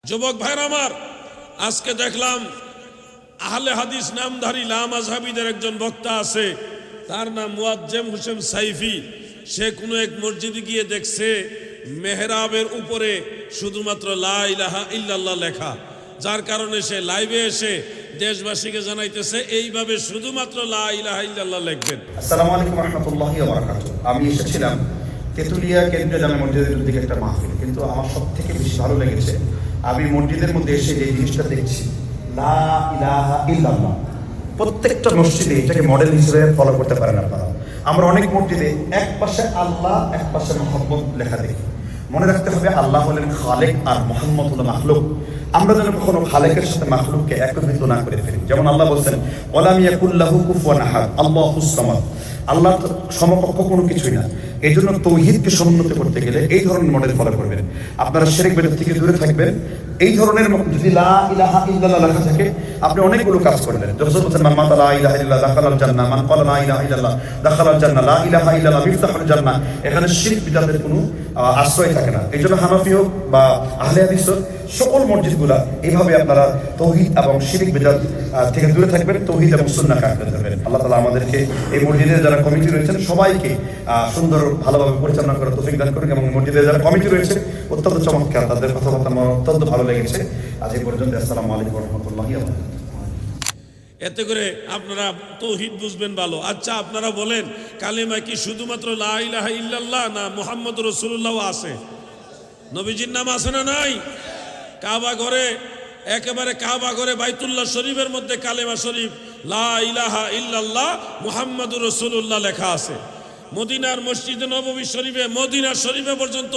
যুবক ভাইরা আমার, আজকে দেখলাম আহলে হাদিস নামধারী লামাযহাবীদের একজন বক্তা আছে, তার নাম মুয়াজ্জেম হোসেন সাইফি। সে কোনো এক মসজিদে গিয়ে দেখছে মেহরাবের উপরে শুধুমাত্র লা ইলাহা ইল্লাল্লাহ লেখা, যার কারণে সে লাইভে এসে দেশবাসীকে জানাইতেছে এইভাবে শুধুমাত্র লা ইলাহা ইল্লাল্লাহ লিখবেন। আসসালামু আলাইকুম ওয়া রাহমাতুল্লাহি ওয়া বারাকাতুহু। আমি এসেছিলাম তেতুলিয়া কেন্দ্রীয় জামে মসজিদের উদ্যোগে একটা মাহফিল, কিন্তু আমার সবথেকে বেশি ভালো লেগেছে আমি মসজিদের মধ্যে এসে যে জিনিসটা দেখছি, লা ইলাহা ইল্লাল্লাহ। প্রত্যেকটা মসজিদে এটাকে মডেল হিসেবে ফলো করতে পারেন আপনারা। আমরা অনেক মসজিদে এক পাশে আল্লাহ এক পাশে মুহাম্মদ লেখা দেখি। মনে রাখতে হবে আল্লাহ হলেন খালেক আর মুহাম্মদ হলো মাখলুক। আমরা যেন কখনো খালেকের সাথে মাখলুককে একত্রিত না করে ফেলি। যেমন আল্লাহ বলছেন ওয়ালাম ইয়াকুল লাহু কুফুয়ান আহাদ, আল্লাহুস সামাদ। আল্লাহর সমকক্ষ কোনো কিছুই না। এই জন্য তৌহিদকে সমুন্নত করতে গেলে এই ধরনের মডেল ফলো করবেন। আপনারা শিরক বিদআত থেকে দূরে থাকবেন। এই ধরনের যদি লা ইলাহা ইল্লাল্লাহ লেখা থাকে, আপনি অনেকগুলো কাজ করলেন। রাসূল বলেছেন মান মাতা লা ইলাহা ইল্লাল্লাহ দাখালাল জান্নাহ, মান ক্বালা লা ইলাহা ইল্লাল্লাহ দাখালাল জান্নাহ, লা ইলাহা ইল্লাল্লাহ মিফতাহুল জান্নাহ। এখানে শিরক বিদআতের কোনো আশ্রয় থাকে না। এই জন্য হানাফি হোক বা আহলে হাদিস হোক, সকল মসজিদগুলা এইভাবে আপনারা তৌহিদ এবং শিরক বিদআত থেকে দূরে থাকবেন, তৌহিদ এবং সুন্নাহকে আঁকড়ে ধরবেন। আল্লাহ তাআলা আমাদেরকে এই মসজিদের যারা কমিটি রয়েছেন সবাইকে সুন্দর ভালোভাবে পরিচালনা করার তৌফিক দান করুন, এবং মসজিদের যারা কমিটি রয়েছে অত্যন্ত চমৎকার, তাদের কথাবার্তা আমার অত্যন্ত ভালো লেগেছে। আজ এই পর্যন্ত। আসসালামু আলাইকুম ওয়া রাহমাতুল্লাহি ওয়া বারাকাতুহু। এতে করে আপনারা তৌহিদ বুঝবেন ভালো। আচ্ছা, আপনারা বলেন কালেমা কি শুধুমাত্র লা ইলাহা ইল্লাল্লাহ না মুহাম্মদুর রাসূলুল্লাহ আছে? নবীজির নাম আছে না নাই? কাবা ঘরে, একেবারে কাবা ঘরে বাইতুল্লাহ শরীফের মধ্যে কালেমা শরীফ লা ইলাহা ইল্লাল্লাহ মুহাম্মাদুর রাসূলুল্লাহ লেখা আছে। মদিনার মসজিদে নববী শরীফে, মদিনা শরীফে পর্যন্ত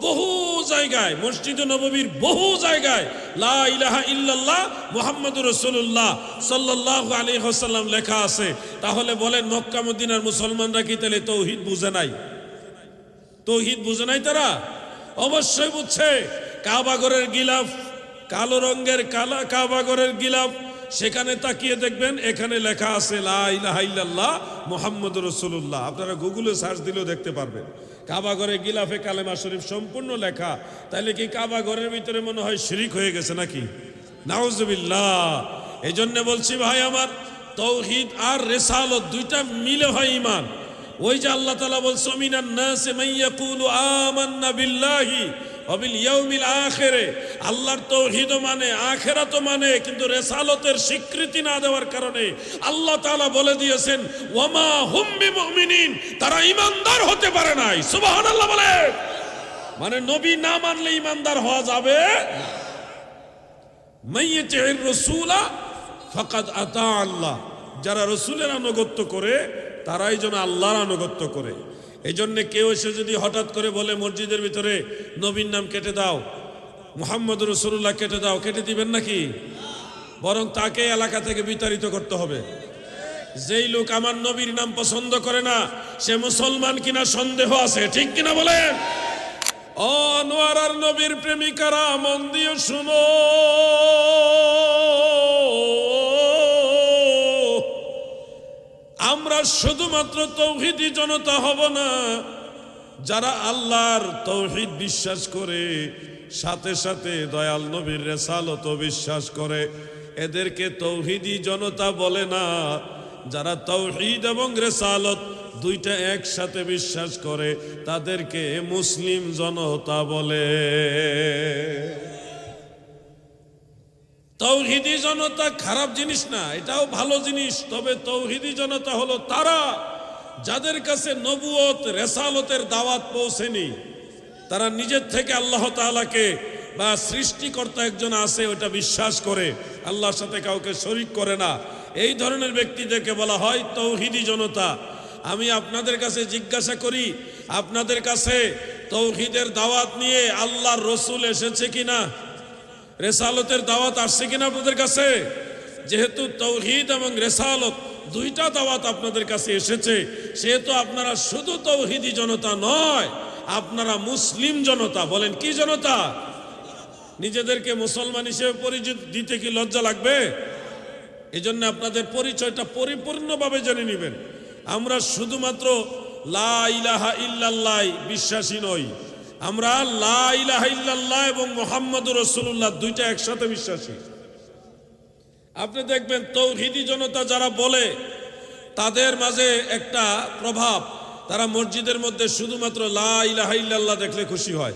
বহু জায়গায়, মসজিদে নববীর বহু জায়গায় লা ইলাহা ইল্লাল্লাহ মুহাম্মাদুর রাসূলুল্লাহ সাল্লাল্লাহু আলাইহি ওয়াসাল্লাম লেখা আছে। তাহলে বলেন মক্কা মদিনার মুসলমানরা কি তাহলে তৌহিদ বুঝে নাই? তৌহিদ বুঝে নাই তারা? অবশ্যই বুঝছে। কাবা ঘরের গিলাফ, কালো রঙের কাবা ঘরের গিলাফ, সেখানে তাকিয়ে দেখবেন এখানে লেখা আছে লা ইলাহা ইল্লাল্লাহ মুহাম্মাদুর রাসূলুল্লাহ। আপনারা গুগলে সার্চ দিলেও দেখতে পারবেন কাবা ঘরে গিলাফে কালেমা শরীফ সম্পূর্ণ লেখা। তাহলে কি কাবা ঘরের ভিতরে মনে হয় শিরিক হয়ে গেছে নাকি? নাউজুবিল্লাহ। এই জন্য বলছি ভাই আমার, তৌহিদ আর রিসালাত দুইটা মিলে হয় ঈমান। ওই যে আল্লাহ তাআলা বলছে মিনান নাসি মান ইয়াকুলু আমান্না বিল্লাহি ওয়া বিল ইয়াউমিল আখির। আল্লাহর তৌহিদ মানে, আখিরাত মানে, কিন্তু রিসালাতের স্বীকৃতি না দেওয়ার কারণে আল্লাহ তাআলা বলে দিয়েছেন ওয়ামা হুম বিমুমিনিন, তারা ঈমানদার হতে পারে নাই। সুবহানাল্লাহ বলে। মানে নবী না মানলে ঈমানদার হওয়া যাবে না। মাইয়াতির রাসূলা ফাকাদ আতা আল্লাহ, যারা রাসূলের আনুগত্য করে তারাই যেন আল্লাহর আনুগত্য করে। এই জন্য কেউ এসে যদি হঠাৎ করে বলে মসজিদের ভিতরে নবীর নাম কেটে দাও, মুহাম্মদুর রাসূলুল্লাহ কেটে দাও, কেটে দিবেন নাকি? বরং তাকে এলাকা থেকে বিতাড়িত করতে হবে। যেই লোক আমার নবীর নাম পছন্দ করে না সে মুসলমান কিনা সন্দেহ আছে, ঠিক কিনা বলেন? ও আনোয়ারার নবীর প্রেমিকারা মন দিয়ে শুনো, আমরা শুধুমাত্র তৌহিদি জনতা হব না, যারা আল্লাহর তৌহিদ বিশ্বাস করে সাথে সাথে দয়াল নবীর রিসালাত বিশ্বাস করে, এদেরকে তৌহিদি জনতা বলে না। যারা তৌহিদ এবং রিসালাত দুইটা একসাথে বিশ্বাস করে তাদেরকে মুসলিম জনতা বলে। তৌহিদি জনতা খারাপ জিনিস না, এটাও ভালো জিনিস। তবে তৌহিদি জনতা হলো তারা যাদের কাছে নবুয়ত রিসালাতের দাওয়াত পৌঁছেনি, তারা নিজের থেকে আল্লাহ তাআলাকে বা সৃষ্টিকর্তা একজন আছে ওটা বিশ্বাস করে, আল্লাহর সাথে কাউকে শরীক করে না। এই ধরনের ব্যক্তিদেরকে বলা হয় তৌহিদি জনতা। আমি আপনাদের কাছে জিজ্ঞাসা করি, আপনাদের কাছে তৌহিদের দাওয়াত নিয়ে আল্লাহর রাসূল এসেছে কিনা? রিসালাতের দাওয়াত আসছে কিনা আপনাদের কাছে? যেহেতু তৌহিদ এবং রিসালাত দুইটা দাওয়াত আপনাদের কাছে এসেছে, সেহেতু আপনারা শুধু তৌহিদি জনতা নয়, আপনারা মুসলিম জনতা। বলেন কি জনতা? নিজেদেরকে মুসলমান হিসেবে পরিচয় দিতে কি লজ্জা লাগবে? এই জন্য আপনাদের পরিচয়টা পরিপূর্ণভাবে জেনে নেবেন। আমরা শুধুমাত্র লা ইলাহা ইল্লাল্লাহ বিশ্বাসী নই, আমরা লা ইলাহা ইল্লাল্লাহ এবং মুহাম্মাদুর রাসূলুল্লাহ দুইটা একসাথে বিশ্বাসী। আপনি দেখবেন তৌহিদি জনতা যারা বলে তাদের মাঝে একটা প্রভাব, তারা মসজিদের মধ্যে শুধুমাত্র লা ইলাহা ইল্লাল্লাহ দেখলে খুশি হয়,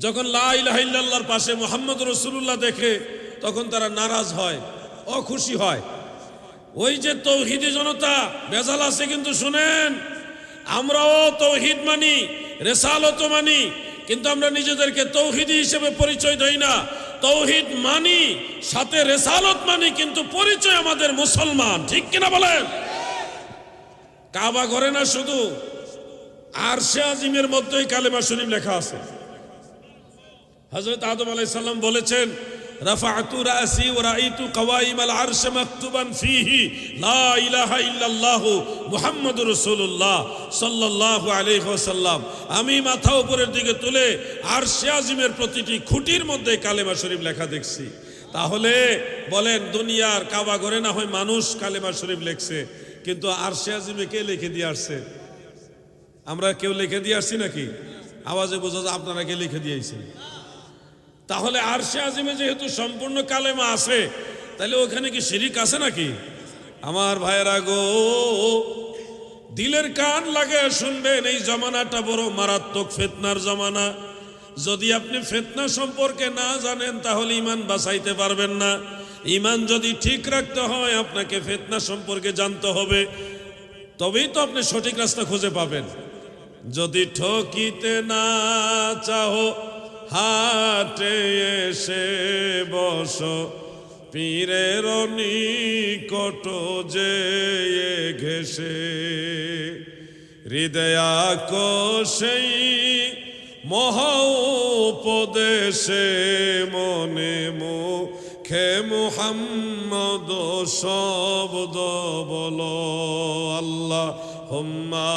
যখন লা ইলাহা ইল্লাল্লাহর পাশে মুহাম্মাদুর রাসূলুল্লাহ দেখে তখন তারা নারাজ হয়, অখুশি হয়। ওই যে তৌহিদি জনতা বেজাল আছে, কিন্তু শুনেন, আমরাও তৌহিদ মানি, রেসালত মানি, কিন্তু আমরা নিজেদেরকে তৌহিদি হিসেবে পরিচয় দেই না। তৌহিদ মানি, সাথে রেসালত মানি, কিন্তু পরিচয় আমাদের মুসলমান। ঠিক কিনা বলেন? কাবা ঘরে না, শুধু আরশে আজিমের মধ্যেই কালেমা শরীফ লেখা আছে। হযরত আদম আলাইহিস সালাম বলেছেন, রাফা'তু রাসি ওয়া রাআইতু কাওয়াইমাল আরশ মাকতুবান ফিহি লা ইলাহা ইল্লাল্লাহ মুহাম্মাদুর রাসূলুল্লাহ সাল্লাল্লাহু আলাইহি ওয়াসাল্লাম। আমি মাথা উপরের দিকে তুলে আরশে আজিমের প্রতিটি খুঁটির মধ্যে কালেমা শরীফ লেখা দেখছি। তাহলে বলেন, দুনিয়ার কাবা ঘরে না হয় মানুষ কালেমা শরীফ লেখছে, কিন্তু আরশে আজিমে কে লিখে দিয়ে আসছে? আমরা কেউ লিখে দিয়ে আসছি নাকি? আওয়াজে বোঝা যায় আপনারা কে লিখে দিয়েছেন। তাহলে আরশে আজিমে যেহেতু সম্পূর্ণ কালেমা আছে, তাহলে ওখানে কি শিরিক আছে নাকি? আমার ভাইয়েরা গো, দিলের কান লাগে শুনবেন, এই জমানাটা বড় মারাত্মক ফিতনার জমানা। যদি আপনি ফিতনা সম্পর্কে না জানেন তাহলে ঈমান বাঁচাইতে পারবেন না। ঈমান যদি ঠিক রাখতে হয় আপনাকে ফিতনা সম্পর্কে জানতে হবে, তবেই তো আপনি সঠিক রাস্তা খুঁজে পাবেন। যদি ঠকিতে না চাও হাটে এসে বসো, পীরের নিকট যে ঘেসে, হৃদয়াকোষেই মহা উপদেশে মনে মুখে মুহাম্মদ শব্দ বলো। আল্লাহুম্মা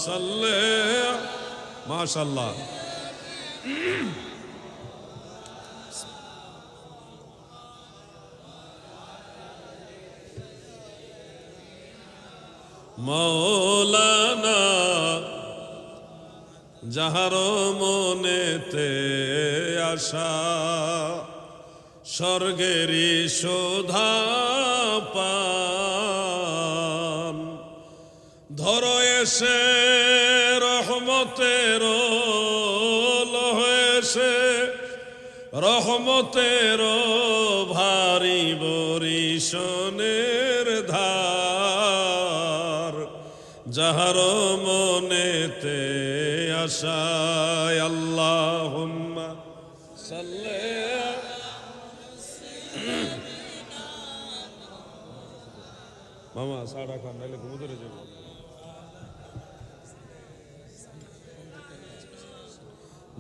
সাল্লি, মাশাআল্লাহ। মৌলানা যাহার মনেতে আশা, স্বর্গেরই শোধা পান, ধরো এসে রহমতের লহেসে, রহমতের ভারী বরিশনের ধার, যাহার মনেতে আশায়। আল্লাহুম্মা সাল্লি, মামা সাড়া খান নাইলে ঘুমো ধরে যাব।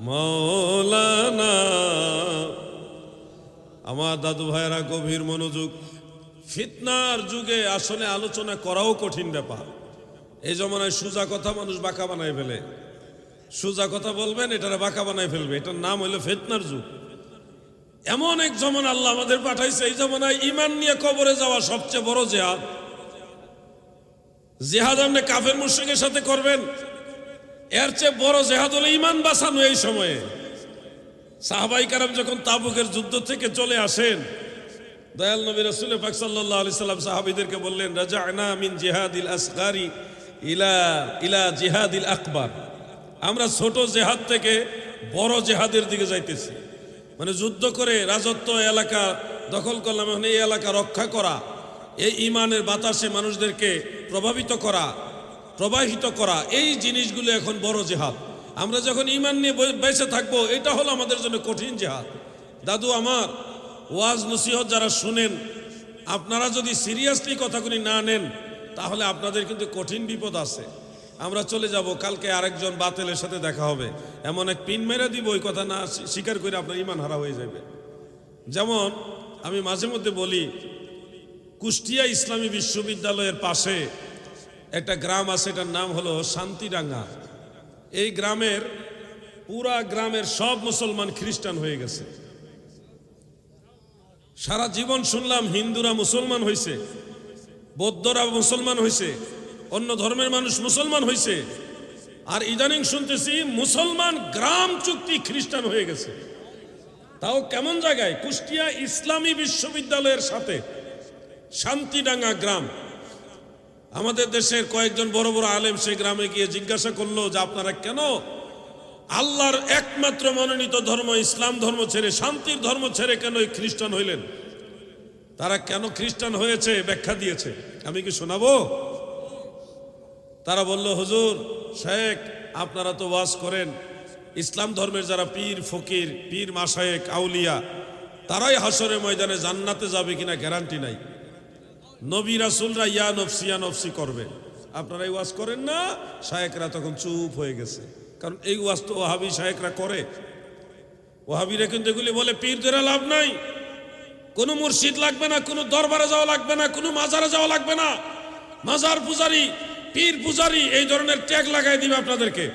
মৌলানা, আমার দাদু ভাইয়েরা গভীর মনোযোগ। ফিতনার যুগে আসলে আলোচনা করাও কঠিন ব্যাপার। এই জমানায় সোজা কথা মানুষ বাঁকা বানায় ফেলে। সোজা কথা বলবেন, এটারে বাঁকা বানায় ফেলবে। এটার নাম হইল ফিতনার যুগ। এমন এক জমানা আল্লাহ আমাদের পাঠাইছে, এই জমানায় ঈমান নিয়ে কবরে যাওয়া সবচেয়ে বড় জিহাদ। জিহাদ আপনি কাফের মুশরিকের সাথে করবেন, এর চেয়ে বড় জিহাদ হলো ঈমান বাঁচানো। এই সময়ে সাহাবায়ে কেরাম যখন তাবুকের যুদ্ধ থেকে চলে আসেন, দয়াল নবী রাসূল পাক সাল্লাল্লাহু আলাইহি সাল্লাম সাহাবীদেরকে বললেন, রাজা'না মিন জিহাদিল আসগারি ইলা জিহাদিল আকবার। আমরা ছোট জিহাদ থেকে বড় জিহাদের দিকে যাইতেছি। মানে যুদ্ধ করে রাজত্ব এলাকা দখল করলাম, এখন এই এলাকা রক্ষা করা, এই ঈমানের বাতাসে মানুষদেরকে প্রভাবিত করা, প্রবাহিত করা, এই জিনিসগুলো এখন বড় জিহাদ। আমরা যখন ঈমান নিয়ে বেঁচে থাকবো, এটা হলো আমাদের জন্য কঠিন জিহাদ। দাদু আমার, ওয়াজ নসিহত যারা শুনেন, আপনারা যদি সিরিয়াসলি কথাগুলি না নেন তাহলে আপনাদের কিন্তু কঠিন বিপদ আছে। আমরা চলে যাব, কালকে আরেকজন বাতিলের সাথে দেখা হবে, এমন এক পিন মেরে দিব, ওই কথা না স্বীকার করে আপনার ঈমান হারা হয়ে যাবে। যেমন আমি মাঝে মধ্যে বলি, কুষ্টিয়া ইসলামী বিশ্ববিদ্যালয়ের পাশে একটা গ্রাম আছে, এটার নাম হলো শান্তিডাঙ্গা। এই গ্রামের পুরা গ্রামের সব মুসলমান খ্রিস্টান হয়ে গেছে। সারা জীবন শুনলাম হিন্দুরা মুসলমান হয়েছে, বৌদ্ধরা মুসলমান হয়েছে, অন্য ধর্মের মানুষ মুসলমান হয়েছে, আর ইদানিং শুনতেছি মুসলমান গ্রাম চুক্তি খ্রিস্টান হয়ে গেছে। তাও কেমন জায়গায়? কুষ্টিয়া ইসলামী বিশ্ববিদ্যালয়ের সাথে শান্তিডাঙ্গা গ্রাম। আমাদের দেশের কয়েকজন বড় বড় আলেম সেই গ্রামে গিয়ে জিজ্ঞাসা করলো যে আপনারা কেন আল্লাহর একমাত্র মনোনীত ধর্ম ইসলাম ধর্ম ছেড়ে, শান্তির ধর্ম ছেড়ে কেন খ্রিস্টান হইলেন? তারা কেন খ্রিস্টান হয়েছে ব্যাখ্যা দিয়েছে। আমি কি শোনাবো? তারা বলল, হুজুর শেখ আপনারা তো ওয়াজ করেন, ইসলাম ধর্মের যারা পীর ফকির, পীর মাশায়েখ আউলিয়া, তারাই হাসরের ময়দানে জান্নাতে যাবে কিনা গ্যারান্টি নাই। নবী রাসূলরা ইয়া নফসি করবে, আপনারা এই ওয়াজ করেন না। শায়েকরা তখন চুপ হয়ে গেছে, কারণ এই ওয়াজ তো ওয়াহাবি শায়েকরা করে। ওয়াহাবিরা কিন্তু এগুলি বলে পীরদের লাভ নাই, কোনো মুর্শিদ লাগবে না, কোনো দরবারে যাওয়া লাগবে না, কোনো মাজারে যাওয়া লাগবে না, মাজার পূজারি পীর পূজারি এই ধরনের ট্যাগ লাগাই দিবে আপনাদেরকে।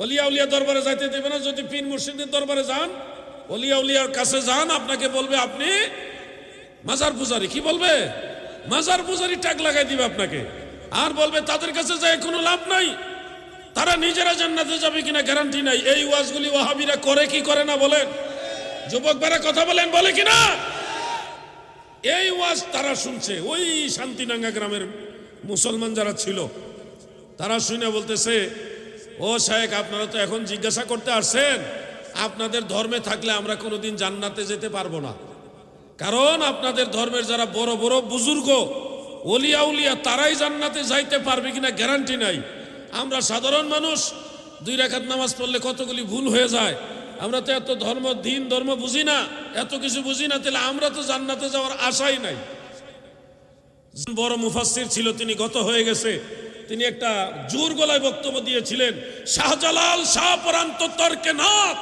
ওলিয়া উলিয়া দরবারে যাইতে দেবে না। যদি পীর মুর্শিদের দরবারে যান, ওলিয়া উলিয়ার কাছে যান, আপনাকে বলবে আপনি মাজার পূজারি। কি বলবে? মাজার পূজারি ট্যাগ লাগাই দিবে আপনাকে। আর বলবে তাদের কাছে যায় কোনো লাভ নাই, তারা নিজেরা জান্নাতে যাবে কিনা গ্যারান্টি নাই। এই ওয়াজগুলি ওয়াহাবিরা করে কি করে না বলেন? যুবক ভাইরা কথা বলেন, বলে কিনা? এই ওয়াজ তারা শুনছে। ওই শান্তিডাঙ্গা গ্রামের মুসলমান যারা ছিল তারা শুনে বলতেছে, ও শায়েখ আপনারা তো এখন জিজ্ঞাসা করতে আসছেন, আপনাদের ধর্মে থাকলে আমরা কোনোদিন জান্নাতে যেতে পারবো না, কারণ আপনাদের ধর্মের যারা বড় বড় বুজুর্গ ওলিয়া উলিয়া তারাই জান্নাতে যাইতে পারবে কিনা গ্যারান্টি নাই। আমরা সাধারণ মানুষ 2 রাকাত নামাজ পড়লে কতগুলি ভুল হয়ে যায়। আমরা তো এত দিন ধর্ম বুঝি না, এত কিছু বুঝি না, তাহলে আমরা তো জান্নাতে যাওয়ার আশাই নাই। বড় মুফাসসির ছিল, তিনি গত হয়ে গেছে, তিনি একটা জোর গলায় বক্তব্য দিয়েছিলেন, শাহজালাল শাহপরান্ত তর্কে নাথ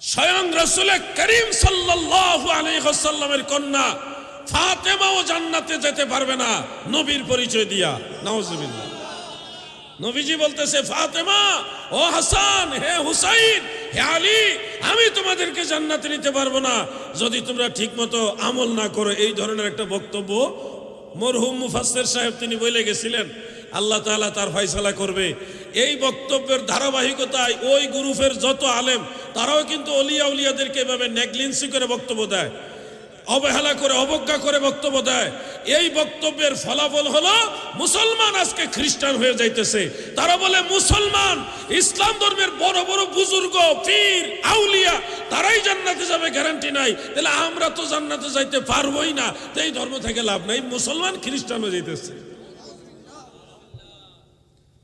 স্বয়ং রাসূল করিম সাল্লাল্লাহু আলাইহি ওয়াসাল্লামের কন্যা ফাতেমাও জান্নাতে যেতে পারবে না নবীর পরিচয় দিয়া। নাউজুবিল্লাহ। নবীজি বলতেছে, ফাতেমা, ও হাসান, হে হুসাইন, হে আলী, আমি তোমাদেরকে জান্নাতে নিতে পারবো না যদি তোমরা ঠিকমতো আমল না করো। এই ধরনের একটা বক্তব্য মরহুম মুফাসসির সাহেব তিনি বলে গেছিলেন। আল্লাহ তাআলা তার ফয়সালা করবে। এই বক্তব্যের ধারাবাহিকতায় ওই গ্রুপের যত আলেম তারাও কিন্তু ওলিয়া উলিয়াদেরকে এভাবে নেগলিজেন্সি করে বক্তব্য দেয়, অবহেলা করে অবজ্ঞা করে বক্তব্য দেয়। এই বক্তব্যের ফলাফল হলো মুসলমান আজকে খ্রিস্টান হয়ে যাইতেছে। তারা বলে মুসলমান ইসলাম ধর্মের বড় বড় বুজুর্গ পীর আউলিয়া তারাই জান্নাতে যাবে, গ্যারান্টি নাই। তাহলে আমরা তো জান্নাতে যাইতে পারবোই না, তো এই ধর্ম থেকে লাভ নাই। মুসলমান খ্রিস্টান হয়ে যাইতেছে।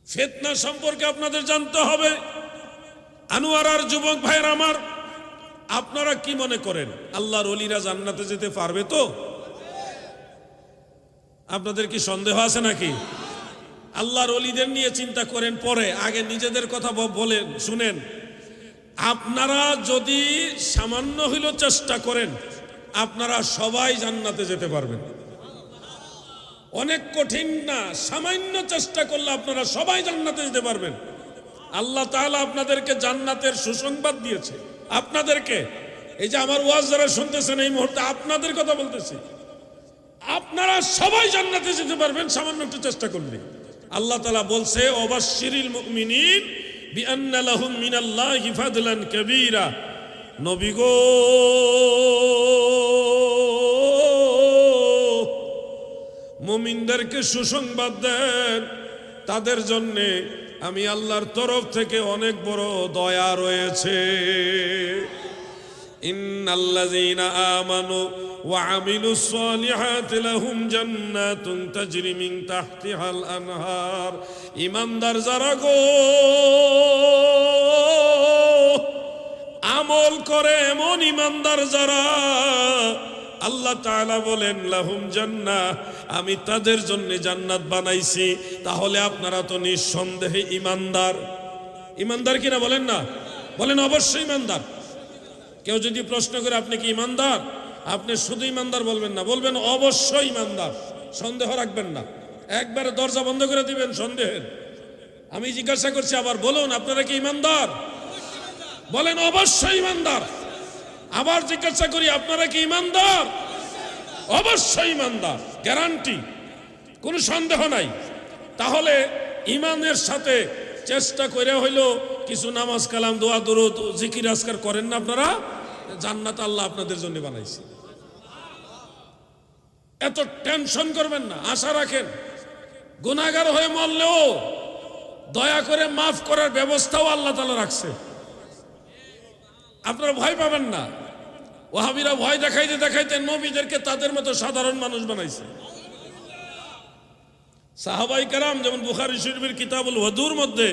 ফিতনা সম্পর্কে আপনাদের জানতে হবে। আনোয়ারার যুবক ভাইয়ের আমার, আপনারা কি মনে করেন আল্লাহর ওলিরা জান্নাতে যেতে পারবে তো? আপনাদের কি সন্দেহ আছে নাকি? আল্লাহর ওলিদের নিয়ে চিন্তা করেন পরে, আগে নিজেদের কথা বলেন শুনেন। আপনারা যদি সামান্য হইলেও চেষ্টা করেন, আপনারা সবাই জান্নাতে যেতে পারবেন। অনেক কঠিন না, সামান্য চেষ্টা করলে আপনারা সবাই জান্নাতে যেতে পারবেন। আল্লাহ তাআলা আপনাদেরকে জান্নাতের সুসংবাদ দিয়েছে। আপনাদেরকে, এই যে আমার ওয়াজ যারা শুনতেছেন এই মুহূর্তে আপনাদের কথা বলতেছি, আপনারা সবাই জান্নাতে যেতে পারবেন সামান্য একটু চেষ্টা করলে। আল্লাহ তাআলা বলছে, ওয়াবাশশিরিল মুমিনিন বিআন্না লাহুম মিনাল্লাহি ফাদলান কাবীরা। নবী গো, মুমিনদেরকে সুসংবাদ দেন, তাদের জন্যে আমি আল্লাহর তরফ থেকে অনেক বড় দয়া রয়েছে। ইন্নাল্লাযীনা আমানু ওয়া আমিলুস সালিহাতি লাহুম জান্নাতুন তাজরি মিন তাহতিহাল আনহার। ঈমানদার যারা গো, আমল করে এমন ঈমানদার যারা, আল্লাহ তাআলা বলেন লাহুম জান্নাহ, আমি তাদের জন্য জান্নাত বানাইছি। তাহলে আপনারা তো নিঃসন্দেহে ঈমানদার। ঈমানদার কিনা বলেন না? বলেন অবশ্যই ঈমানদার। কেউ যদি প্রশ্ন করে আপনি কি ঈমানদার, আপনি শুধু ঈমানদার বলবেন না, বলবেন অবশ্যই ঈমানদার, সন্দেহ রাখবেন না। একবারে দরজা বন্ধ করে দিবেন সন্দেহের। আমি জিজ্ঞাসা করছি আবার, বলুন আপনারা কি ঈমানদার? বলেন অবশ্যই ঈমানদার। আবার জিজ্ঞাসা করি, আপনারা কি ঈমানদার? অবশ্যই ঈমানদার, গ্যারান্টি, কোনো সন্দেহ নাই। তাহলে ইমানের সাথে চেষ্টা করে হইলো কিছু নামাজ কালাম দোয়া দরুদ জিকির আজকার করেন না আপনারা, জান্নাত আল্লাহ আপনাদের জন্য বানাইছে। এত টেনশন করবেন না, আশা রাখেন। গুনাহগার হয়ে মরলেও দয়া করে মাফ করার ব্যবস্থাও আল্লাহ তাআলা রাখছে, আপনারা ভয় পাবেন না। ওয়াহাবিরা ভয় দেখাইতে দেখাইতে নবীদেরকে তাদের মতো সাধারণ মানুষ বানাইছে। সাহাবাই কেরাম, যেমন বুখারী শরীফের কিতাবুল ওযুর মধ্যে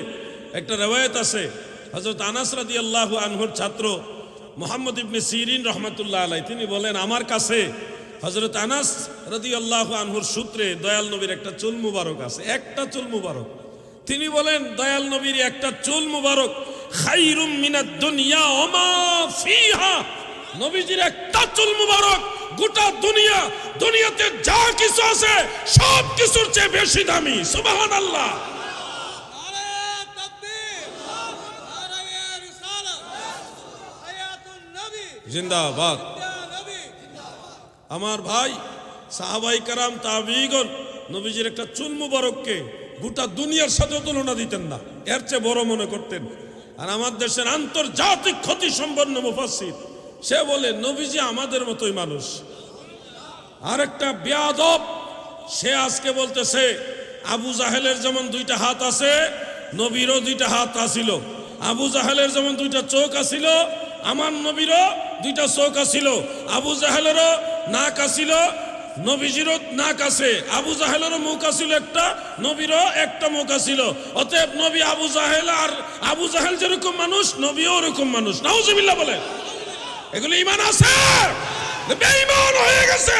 একটা রওয়ায়াত আছে, হযরত আনাস রাদিয়াল্লাহু আনহুর ছাত্র মুহাম্মদ ইবনে সিরিন রাহমাতুল্লাহ আলাইহি তিনি বলেন, আমার কাছে হযরত আনাস রাদিয়াল্লাহু আনহুর সূত্রে দয়াল নবীর একটা চুল মুবারক আছে, একটা চুল মুবারক। তিনি বলেন দয়াল নবীর একটা চুল মুবারক খায়রুম মিনাদ দুনিয়া ওয়া মা ফিহা, নবীজির একটা চুল মুবারক গোটা দুনিয়াতে যা কিছু আছে সব কিছুর চেয়ে বেশি দামি। সুবহানাল্লাহ। জিন্দাবাদ। আমার ভাই সাহাবাই কারাম তাবিঈগণ নবীজির একটা চুল মুবারককে গোটা দুনিয়ার সাথে তুলনা দিতেন না, এর চেয়ে বড় মনে করতেন। আর আমার দেশের আন্তর্জাতিক খ্যাতি সম্পন্ন মুফাসসির সে বলে নবীজি আমাদের মতোই মানুষ। আর একটা বেয়াদব সে আজকে বলতেছে আবু জাহেলের যেমন দুইটা হাত আছে নবীরও দুইটা হাত আছিল, আবু জাহেলের যেমন দুইটা চোখ আছিল আমার নবীরও দুইটা চোখ আছিল, আবু জাহেলেরও নাক আছিল নবীজিরও নাক আছে, আবু জাহেলেরও মুখ আছিল একটা, নবীরও একটা মুখ আছিল। অতএব নবী আবু জাহেল আর আবু জাহেল যেরকম মানুষ নবীও ওরকম মানুষ। নাউজুবিল্লাহ বলে। এগুলো ঈমান আছে, বেঈমান হয়ে গেছে।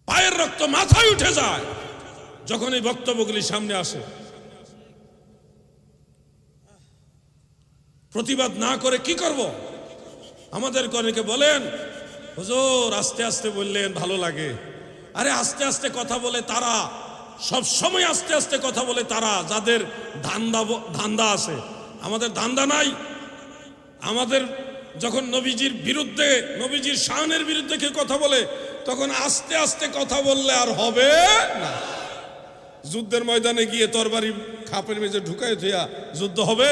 পায়ের রক্ত মাথায় উঠে যায় যখন এই বক্তব্যগুলি সামনে আসে। প্রতিবাদ না করে কি করব? আমাদের অনেকে বলেন হুজুর আস্তে আস্তে বললেন ভালো লাগে। আরে আস্তে আস্তে কথা বলে তারা, সব সময় আস্তে আস্তে কথা বলে তারা যাদের ধান্দা আছে। আমাদের ধান্দা নাই। আমাদের যখন নবীজির বিরুদ্ধে, নবীজির শানের বিরুদ্ধে কেউ কথা বলে তখন আস্তে আস্তে কথা বললে আর হবে না। যুদ্ধের ময়দানে গিয়ে তরবারি খাপের মেঝে ঢুকাই থইয়া যুদ্ধ হবে?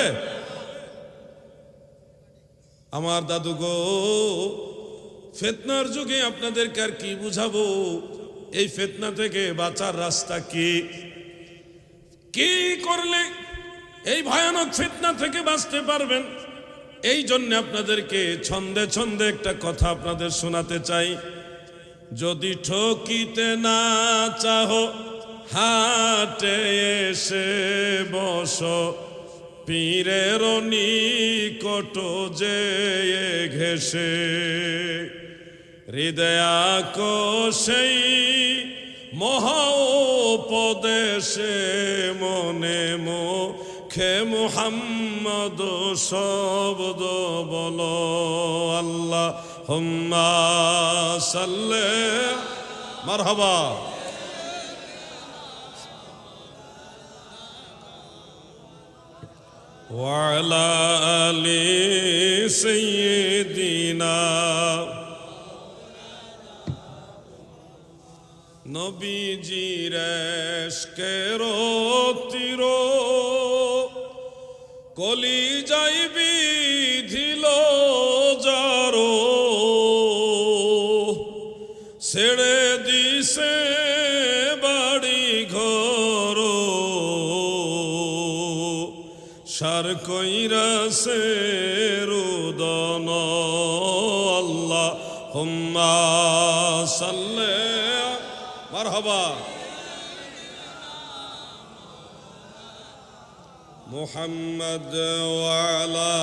আমার দাদু গো, ফিতনার যুগে আপনাদেরকে আর কি বুঝাবো? এই ফিতনা থেকে বাঁচার রাস্তা কি করলে এই ভয়ানক ফিতনা থেকে বাঁচতে পারবেন? এই জন্য আপনাদেরকে ছন্দে ছন্দে একটা কথা আপনাদের শোনাতে চাই। যদি ঠকিতে না চাহো হাটে এসে বসো, পীরের নিকট যে ঘেসে, হৃদয়াকোষেই মহা উপদেশে মনে মুখে মুহাম্মদ শব্দ বলো। আল্লাহুম্মা সাল্লি মারহাবা। ওয়ালা আলি সাইয়্যিদিনা, নবীজির ইশকের তীর কলিজায় বিধিল যারো, ছেড়ে দিছে বাড়ি ঘর, সার কইরাছে রুদন। আল্লাহুম্মা সাল্লি মারহাবা মুহাম্মদ ওয়া আলা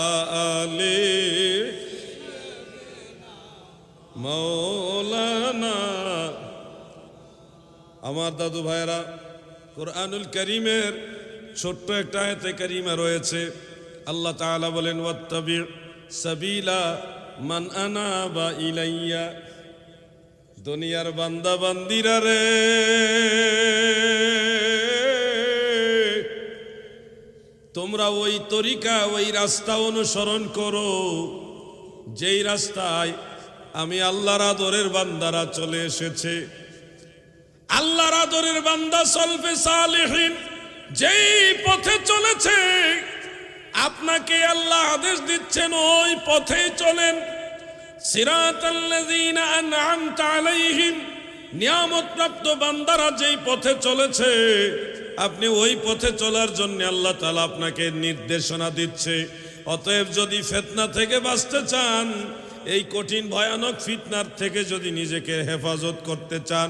আলি মাওলানা। আমার দাদু ভাইরা, কুরআনুল কারীমের ছোট্ট একটা আয়াতে কারিমা রয়েছে। আল্লাহ তাআলা বলেন ওয়াত্তাবি সাবিলা মান আনাবা ইলাইয়া। দুনিয়ার বান্দা বান্দিরা রে, তোমরা ওই তরিকা, ওই রাস্তা অনুসরণ করো যেই রাস্তায় আমি আল্লাহর আদরের বান্দারা চলে এসেছে। আল্লাহর আদরের বান্দা সলফে সালেহিন যেই পথে চলেছে, আপনাকে আল্লাহ আদেশ দিচ্ছেন ওই পথেই চলেন। সিরাতাল্লাযীনা আন'আমতা আলাইহিম, নিয়ামতপ্রাপ্ত বান্দারা যেই পথে চলেছে, আপনি ওই পথে চলার জন্য আল্লাহ তাআলা আপনাকে নির্দেশনা দিচ্ছে। অতএব যদি ফিতনা থেকে বাঁচতে চান, এই কঠিন ভয়ানক ফিতনার থেকে যদি নিজেকে হেফাজত করতে চান,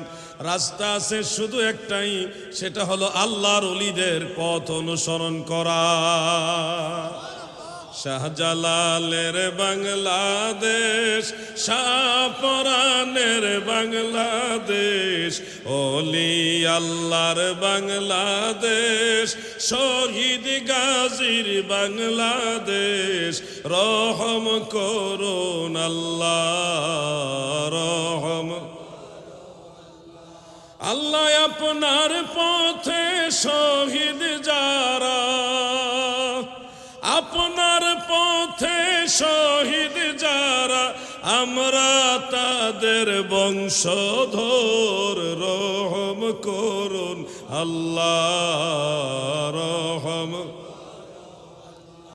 রাস্তা আছে শুধু একটাই, সেটা হলো আল্লাহর ওলিদের পথ অনুসরণ করা। শাহজালালের বাংলাদেশ, শাহপরানের বাংলাদেশ, ওলি আল্লাহর বাংলাদেশ, শহীদ গাজীর বাংলাদেশ, রহম করুন আল্লাহ, রহম। আল্লাহ আপনার পথে শহীদ যারা, আপনার পথে শহীদ যারা, আমরা তাদের বংশধর, রহম করুন আল্লাহ, রহম।